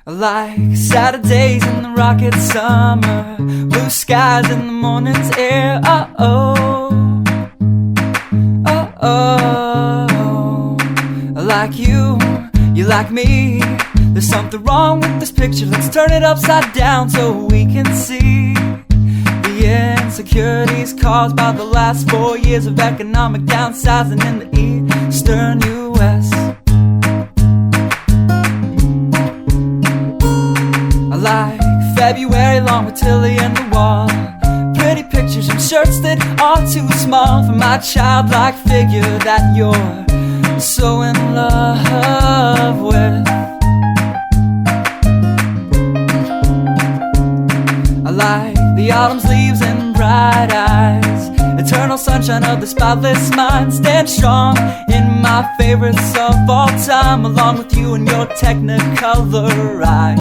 I like Saturdays in the rocket summer, blue skies in the morning's air. Oh, I like you, you like me. There's something wrong with this picture. Let's turn it upside down so we can see the insecurities caused by the last 4 years of economic downsizing in the eastern U.S. I like February long with Tilly and the wall, pretty pictures and shirts that are too small for my childlike figure that you're so in love with. I like the autumn's leaves and bright eyes, eternal sunshine of the spotless mind. Stand strong in my favorites of all time, along with you and your technicolor eyes.